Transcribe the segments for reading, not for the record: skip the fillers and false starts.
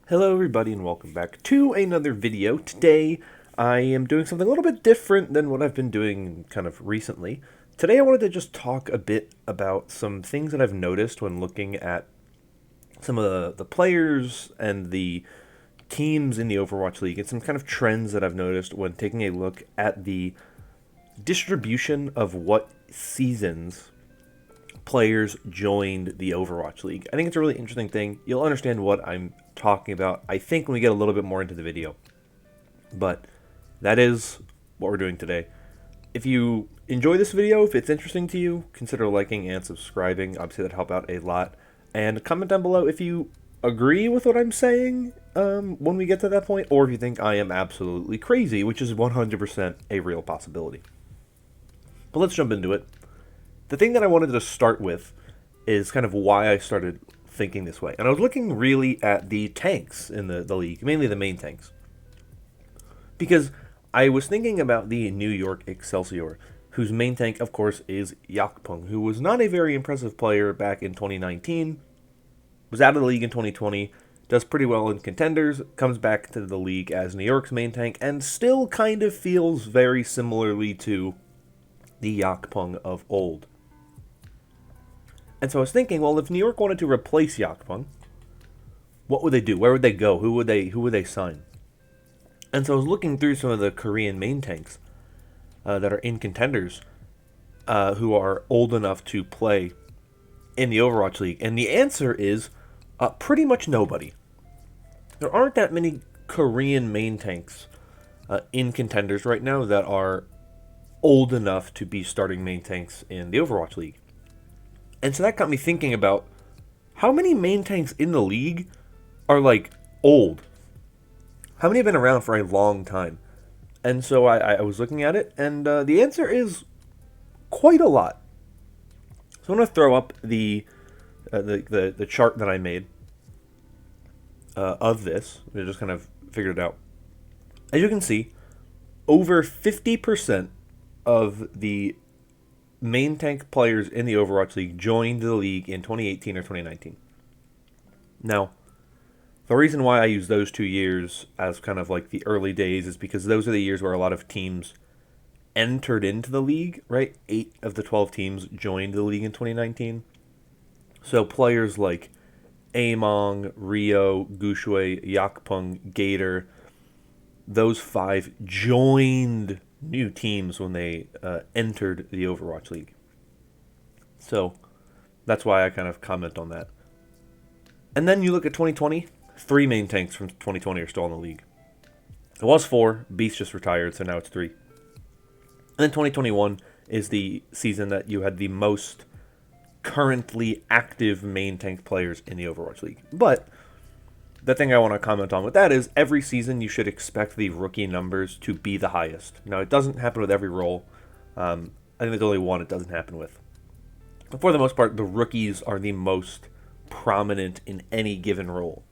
Hello everybody and welcome back to another video. Today I am doing something a little bit different than what I've been doing kind of recently. Today I wanted to just talk a bit about some things that I've noticed when looking at some of the players and the teams in the Overwatch League and some kind of trends that I've noticed when taking a look at the distribution of what seasons players joined the Overwatch League. I think it's a really interesting thing. You'll understand what I'm talking about, I think, when we get a little bit more into the video. But that is what we're doing today. If you enjoy this video, if it's interesting to you, consider liking and subscribing. Obviously, that'd help out a lot. And comment down below if you agree with what I'm saying when we get to that point, or if you think I am absolutely crazy, which is 100% a real possibility. But let's jump into it. The thing that I wanted to start with is kind of why I started thinking this way. And I was looking really at the tanks in the league, mainly the main tanks. Because I was thinking about the New York Excelsior, whose main tank, of course, is Yakpung, who was not a very impressive player back in 2019, was out of the league in 2020, does pretty well in contenders, comes back to the league as New York's main tank, and still kind of feels very similarly to the Yakpung of old. And so I was thinking, well, if New York wanted to replace Yakpung, what would they do? Where would they go? Who would they sign? And so I was looking through some of the Korean main tanks that are in contenders who are old enough to play in the Overwatch League. And the answer is pretty much nobody. There aren't that many Korean main tanks in contenders right now that are old enough to be starting main tanks in the Overwatch League. And so that got me thinking about how many main tanks in the league are, like, old? How many have been around for a long time? And so I was looking at it, and the answer is quite a lot. So I'm going to throw up the chart that I made of this. I just kind of figured it out. As you can see, over 50% of the main tank players in the Overwatch League joined the league in 2018 or 2019. Now, the reason why I use those 2 years as kind of like the early days is because those are the years where a lot of teams entered into the league, right? 8 of the 12 teams joined the league in 2019. So players like Among, Rio, Gushui, Yakpung, Gator, those 5 joined new teams when they entered the Overwatch League. So that's why I kind of comment on that. And then you look at 2020, 3 main tanks from 2020 are still in the league. It was 4, Beast just retired, so now it's 3. And then 2021 is the season that you had the most currently active main tank players in the Overwatch League. But the thing I want to comment on with that is every season you should expect the rookie numbers to be the highest. Now, it doesn't happen with every role. I think there's only one it doesn't happen with. But for the most part, the rookies are the most prominent in any given role.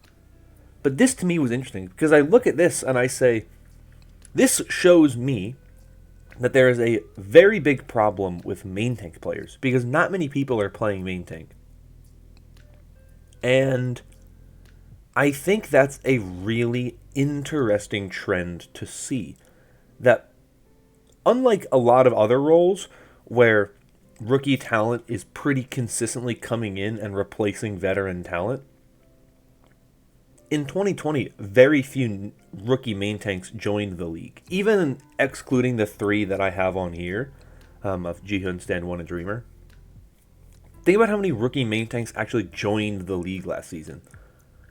But this to me was interesting because I look at this and I say, this shows me that there is a very big problem with main tank players because not many people are playing main tank. And I think that's a really interesting trend to see. That unlike a lot of other roles where rookie talent is pretty consistently coming in and replacing veteran talent, in 2020, very few rookie main tanks joined the league. Even excluding the 3 that I have on here, of Jihoon, Stand 1, and Dreamer. Think about how many rookie main tanks actually joined the league last season.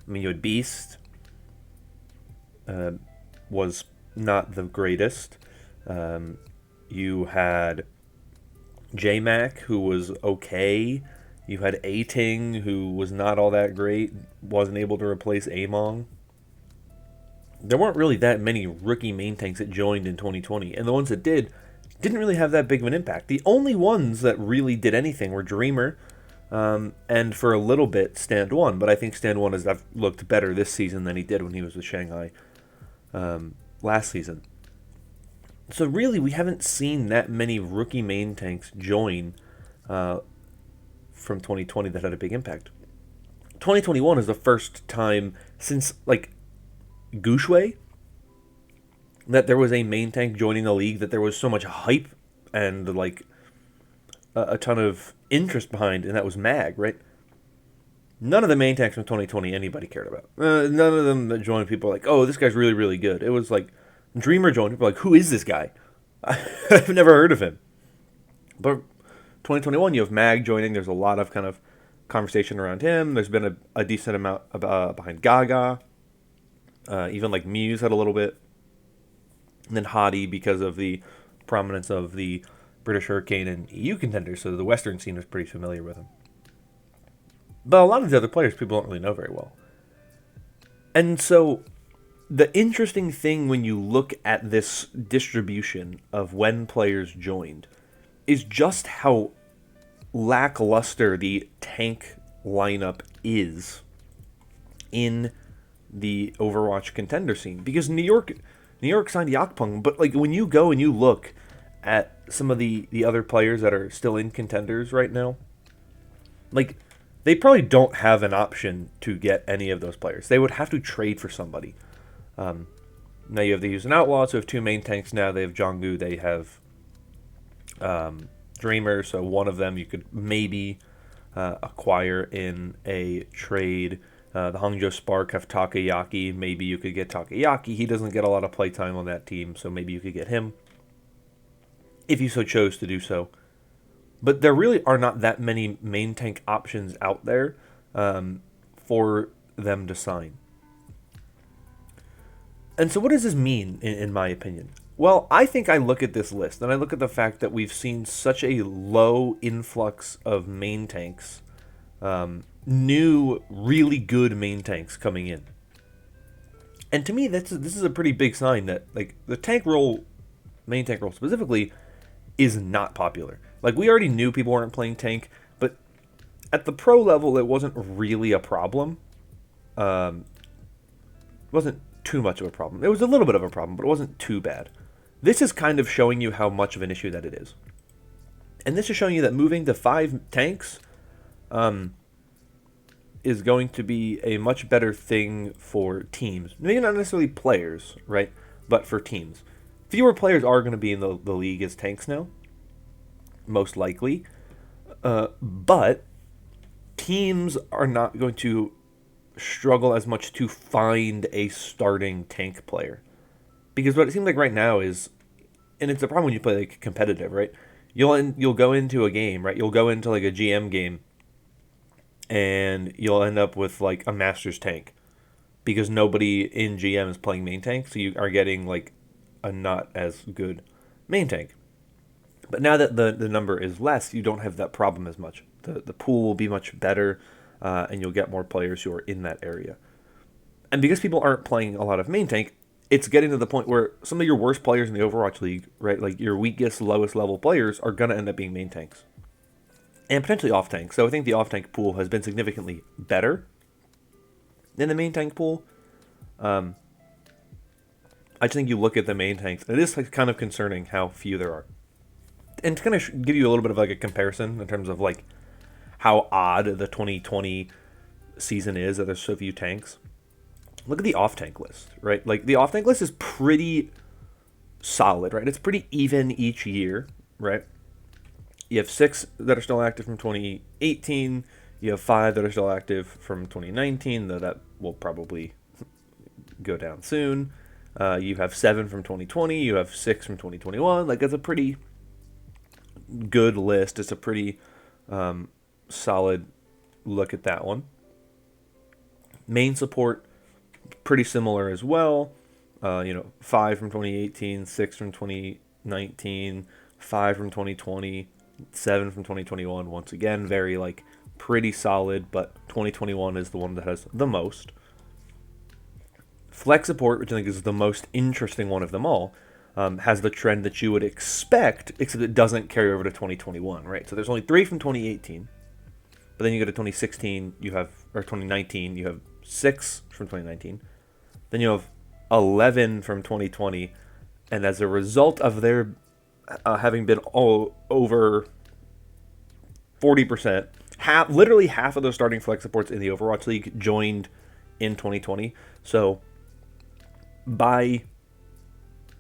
I mean, you had Beast, was not the greatest. You had J-Mac, who was okay. You had A-Ting, who was not all that great, wasn't able to replace Among. There weren't really that many rookie main tanks that joined in 2020, and the ones that didn't really have that big of an impact. The only ones that really did anything were Dreamer, and for a little bit, Stand 1. But I think Stand 1 has looked better this season than he did when he was with Shanghai last season. So really, we haven't seen that many rookie main tanks join from 2020 that had a big impact. 2021 is the first time since, like, Gushue that there was a main tank joining the league, that there was so much hype and, like, a ton of interest behind, and that was Mag, right? None of the main tanks from 2020 anybody cared about. None of them that joined, people were like, oh, this guy's really, really good. It was like, Dreamer joined, people were like, who is this guy? I've never heard of him. But 2021, you have Mag joining. There's a lot of kind of conversation around him. There's been a decent amount behind Gaga. Even like Muse had a little bit. And then Hottie, because of the prominence of the British Hurricane and EU contenders, so the Western scene was pretty familiar with him. But a lot of the other players people don't really know very well. And so the interesting thing when you look at this distribution of when players joined is just how lackluster the tank lineup is in the Overwatch contender scene. Because New York signed Yakpung, but like when you go and you look at some of the other players that are still in contenders right now, like, they probably don't have an option to get any of those players. They would have to trade for somebody. Now you have the Houston Outlaws, who have two main tanks now. They have Jonggu, they have Dreamer, so one of them you could maybe acquire in a trade. The Hangzhou Spark have Takayaki. Maybe you could get Takayaki. He doesn't get a lot of playtime on that team, so maybe you could get him if you so chose to do so. But there really are not that many main tank options out there for them to sign. And so what does this mean, in my opinion? Well, I think I look at this list, and I look at the fact that we've seen such a low influx of main tanks, new, really good main tanks coming in. And to me, this is a pretty big sign that, like, the tank role, main tank role specifically, is not popular. Like, we already knew people weren't playing tank, but at the pro level, it wasn't really a problem. It wasn't too much of a problem. It was a little bit of a problem, but it wasn't too bad. This is kind of showing you how much of an issue that it is. And this is showing you that moving to 5 tanks is going to be a much better thing for teams. Maybe not necessarily players, right? But for teams. Fewer players are going to be in the league as tanks now, most likely. But teams are not going to struggle as much to find a starting tank player. Because what it seems like right now is, and it's a problem when you play like competitive, right? You'll go into a game, right? You'll go into like a GM game, and you'll end up with like a Masters tank, because nobody in GM is playing main tank, so you are getting like a not as good main tank. But now that the number is less, you don't have that problem as much. The pool will be much better, and you'll get more players who are in that area. And because people aren't playing a lot of main tank, it's getting to the point where some of your worst players in the Overwatch League, right, like your weakest, lowest level players, are going to end up being main tanks. And potentially off tank. So I think the off tank pool has been significantly better than the main tank pool. I just think you look at the main tanks, and it is like kind of concerning how few there are. And to kind of give you a little bit of like a comparison in terms of like how odd the 2020 season is that there's so few tanks. Look at the off-tank list, right? Like, the off-tank list is pretty solid, right? It's pretty even each year, right? You have 6 that are still active from 2018. You have 5 that are still active from 2019, though that will probably go down soon. You have 7 from 2020. You have 6 from 2021. Like, it's a pretty good list. It's a pretty solid look at that one. Main support, pretty similar as well. 5 from 2018, 6 from 2019, 5 from 2020, 7 from 2021. Once again, very like pretty solid, but 2021 is the one that has the most. Flex support, which I think is the most interesting one of them all, has the trend that you would expect, except it doesn't carry over to 2021, right? So there's only 3 from 2018, but then you go to 2016, or 2019, you have 6 from 2019. Then you have 11 from 2020, and as a result of their having been all over 40%, literally half of those starting flex supports in the Overwatch League joined in 2020. So by,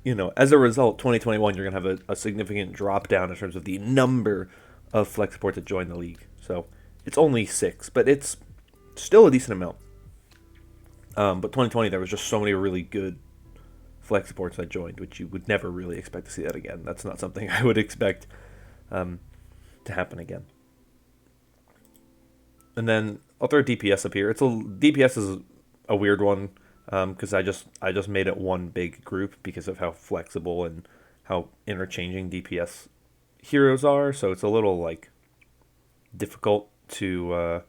as a result, 2021, you're going to have a significant drop down in terms of the number of flex supports that join the league. So it's only 6, but it's still a decent amount. But 2020, there was just so many really good flex supports that joined, which you would never really expect to see that again. That's not something I would expect to happen again. And then I'll throw DPS up here. DPS is a weird one because I just made it one big group because of how flexible and how interchanging DPS heroes are. So it's a little like difficult to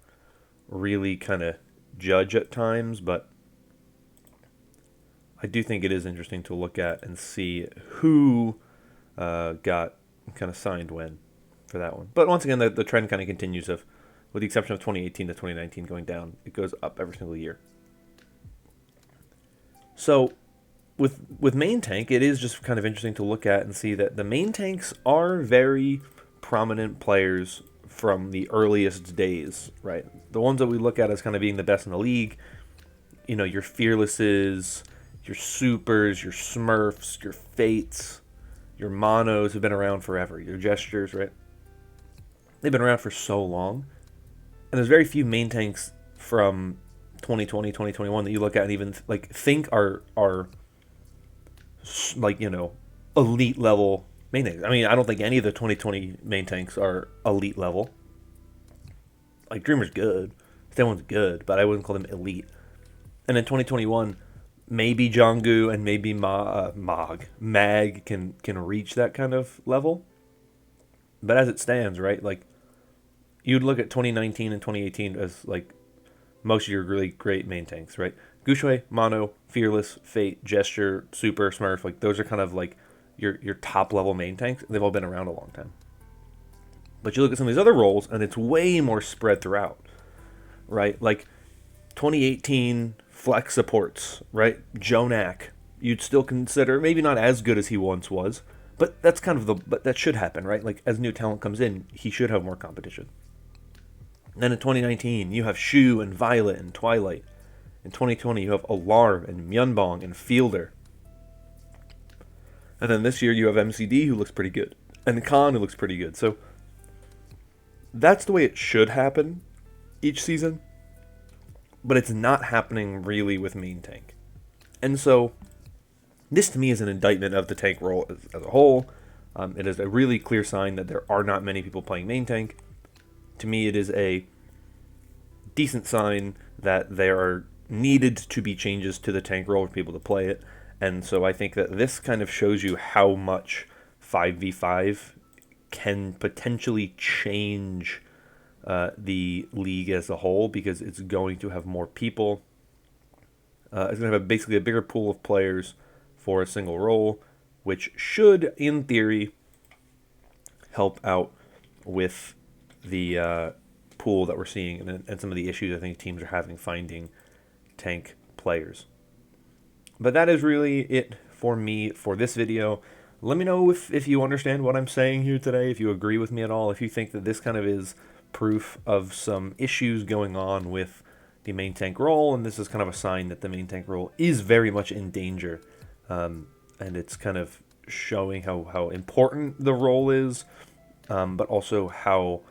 really kind of judge at times, but I do think it is interesting to look at and see who got kind of signed when for that one. But once again, the trend kind of continues of, with the exception of 2018 to 2019 going down, it goes up every single year. So with main tank, it is just kind of interesting to look at and see that the main tanks are very prominent players from the earliest days, right? The ones that we look at as kind of being the best in the league, your Fearlesses, your Supers, your Smurfs, your Fates, your Monos have been around forever, your Gestures, right? They've been around for so long. And there's very few main tanks from 2020, 2021 that you look at and even think are elite level main tanks. I mean, I don't think any of the 2020 main tanks are elite level. Like Dreamer's good, that one's good, but I wouldn't call them elite. And in 2021, maybe Jonggu and maybe Mag can reach that kind of level. But as it stands, right, like you'd look at 2019 and 2018 as like most of your really great main tanks, right? Gushui, Mono, Fearless, Fate, Gesture, Super, Smurf, like those are kind of like your top level main tanks. They've all been around a long time. But you look at some of these other roles and it's way more spread throughout, right? Like 2018 flex supports, right? Jonak, you'd still consider maybe not as good as he once was, but that's kind of but that should happen, right? Like as new talent comes in, he should have more competition. Then in 2019, you have Shu and Violet and Twilight. In 2020, you have Alarm and Myunbong and Fielder. And then this year, you have MCD, who looks pretty good, and Khan, who looks pretty good. So that's the way it should happen each season, but it's not happening really with main tank. And so this to me is an indictment of the tank role as a whole. It is a really clear sign that there are not many people playing main tank. To me, it is a decent sign that there are needed to be changes to the tank role for people to play it. And so I think that this kind of shows you how much 5v5 can potentially change the league as a whole, because it's going to have more people. It's going to have basically a bigger pool of players for a single role, which should, in theory, help out with the pool that we're seeing and some of the issues I think teams are having finding tank players. But that is really it for me for this video. Let me know if you understand what I'm saying here today, if you agree with me at all, if you think that this kind of is proof of some issues going on with the main tank role, and this is kind of a sign that the main tank role is very much in danger. And it's kind of showing how important the role is, but also how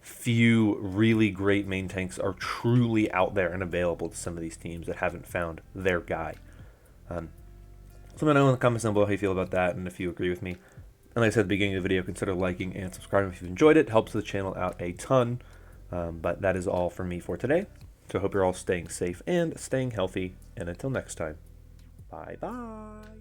few really great main tanks are truly out there and available to some of these teams that haven't found their guy. So let me know in the comments down below how you feel about that and if you agree with me. And like I said at the beginning of the video, consider liking and subscribing if you've enjoyed it. It helps the channel out a ton. But that is all from me for today. So I hope you're all staying safe and staying healthy. And until next time, bye-bye.